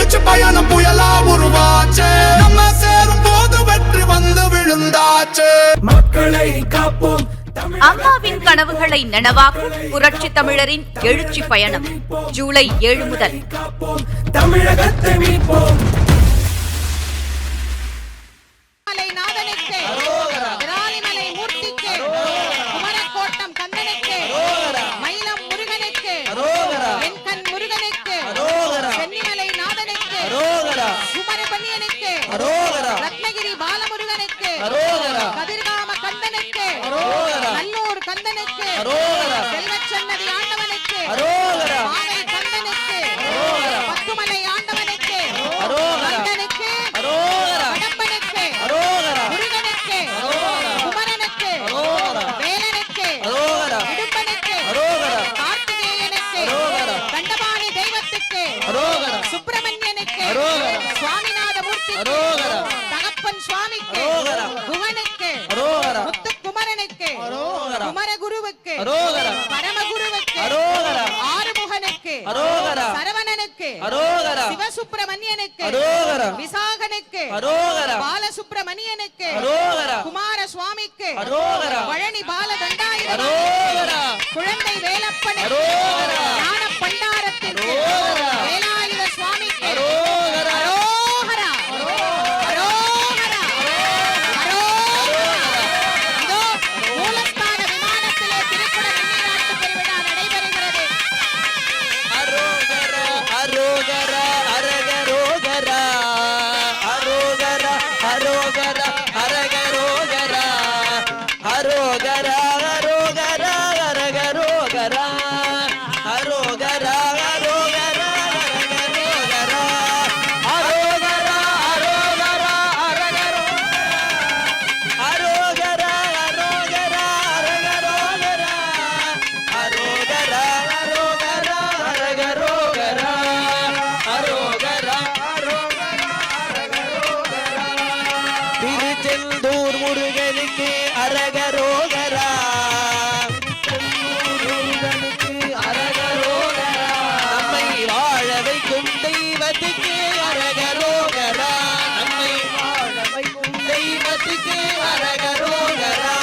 எழுச்சி பயணம் புயலா உருவாச்சு. நம்ம சேரும் போது வெற்றி வந்து விழுந்தாச்சு. மக்களை காப்போம். அம்மாவின் கனவுகளை நனவாக்கும் புரட்சி தமிழரின் எழுச்சி பயணம் ஜூலை 7 முதல். தமிழகத்தை மீட்போம். ரத்னகிரி பாலமுருகனுக்கு, கதிர்காம கந்தனுக்கு, நல்லூர் கந்தனுக்கு, செல்வச்சன்னதி ஆண்டவனுக்கு, மாலை கந்தனுக்கு, பத்துமலை ஆண்டவனுக்கு, கந்தனுக்கு, கடம்பனுக்கு, முருகனுக்கு, குமரனுக்கு, வேலனுக்கு, இடும்பனுக்கு, கார்த்திகேயனுக்கு, தண்டபாணி தெய்வத்துக்கு, சுப்பிரமணியனுக்கு, சுவாமிநாத மூர்த்திக்கு, தகப்பன் சுவாமிக்கு, குகனுக்கு, முத்துக்குமரனுக்கு, குமரகுருவுக்கு, பரமகுருவுக்கு, ஆறுமுகனுக்கு, சரவணனுக்கு, சிவசுப்பிரமணியனுக்கு, விசாகனுக்கு, பாலசுப்பிரமணியனுக்கு, குமார சுவாமிக்கு, பழனி பாலதண்டாயுதம், குழந்தை வேலப்பனுக்கு, ஞான பண்டாரத்திற்கு, வேலாயுத சுவாமிக்கு, திருச்செந்தூர் முருகனுக்கு அரகரோகரா, நம்மை வாழ வைக்கும் தெய்வத்துக்கு அரகரோகரா, நம்மை வாழ வைக்கும் தெய்வத்துக்கு அரகரோகரா,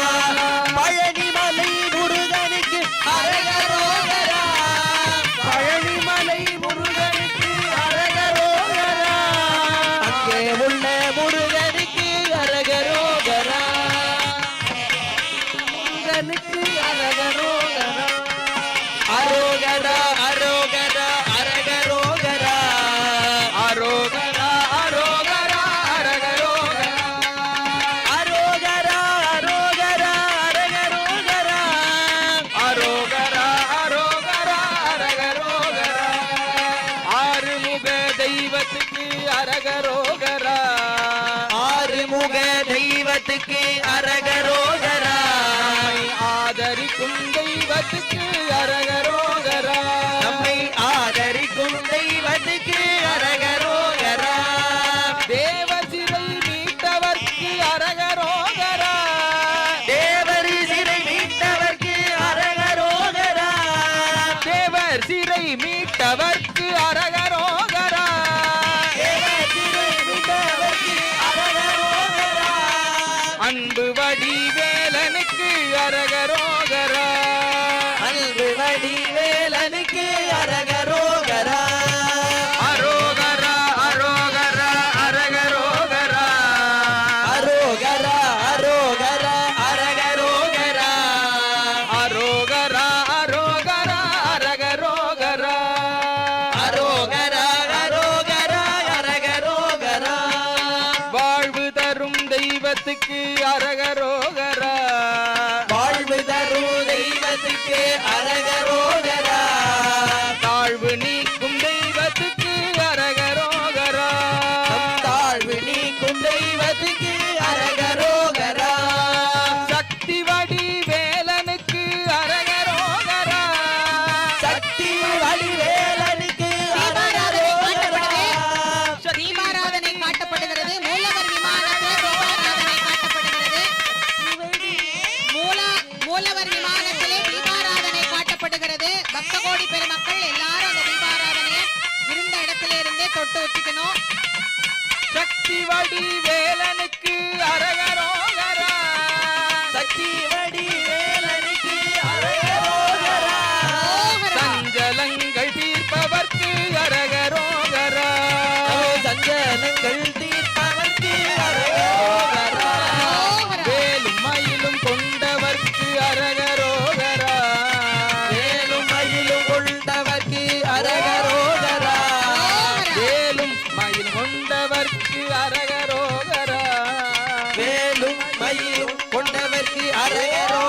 பழனிமலை முருகனுக்கு அரகரோகரா, பழனிமலை முருகனுக்கு அரகரோகரா, அங்கே உள்ள முருகனுக்கு அரகரோகரா, முருகனுக்கு அரகரோகரா, அரோகரா அரோகரா அரகரோகரா, அரோகரா அரோகரா அரகரோகரா, அரோகரா அரோகரா அரகரோகரா, அரோகரா அரோகரா அரகரோகரா, ஆறுமுக தெய்வத்துக்கு அரகரோகரா, ஆறுமுக தெய்வத்துக்கு அரகரோகரா, ஆதரிக்கும் தெய்வத்துக்கு அரகரோகரா, நம்மை ஆதரிக்கும் தெய்வத்துக்கு அரகரோகரா, தேவசிறை மீட்டவர்க்கு அரகரோகரா, தேவர் சிறை மீட்டவர்க்கு அரகரோகரா, தேவர் சிறை மீட்டவர்க்கு அரகரோகரா, தேவர் சிறை மீட்டவர்க்கு அரகரோகரா, அன்பு வடிவேலனுக்கு அரகரோகரா, அன்பு வடிவேலனுக்கு அரகரோகரா, அரோகரா அரோகரா அரகரோகரா, அரோகரா அரோகரா அரகரோகரா, அரோகரா அரோகரா அரகரோகரா, அரோகரா அரோகரா அரகரோகரா, வாழ்வு தரும் தெய்வத்துக்கு அரகரோகரா, வாழ்வு தரும் தெய்வத்துக்கு அரகரோகரா, தாழ்வு நீக்கும் தெய்வத்துக்கு அரகரோகரா, தாழ்வு நீக்கும் தெய்வத்துக்கு அரகரோகரா, சக்தி வடிவேலனுக்கு அரகரோகரா, சக்தி வடிவேலனுக்கு அரகரோகரா, தீபாராதனை காட்டப்படுகிறது. மூலவர் விமானத்தில் தீபாராதனை காட்டப்படுகிறது. இடத்துல இருந்தே தொட்டு வச்சுக்கணும். சக்தி வடி வேலனுக்கு அரகரோகரா. சக்தி வடி வேலனுக்கு அரகரோகரா. சஞ்சலங்கள் தீர்ப்பவர்க்கு அரகரோகரா. சஞ்சலங்கள் தீர்ப்பவர்க்கு அரகரோகரா. வேலும் மயிலும் கொண்டவர்க்கு அரகரோகரா. வேலும் மயிலும் கொண்டவர்க்கு அரகரோகரா. வேலும் மயில் கொண்டவர்க்கு அரகரோகரா. வேலும் மயிலும் கொண்டவர்க்கு அரகரோகரா.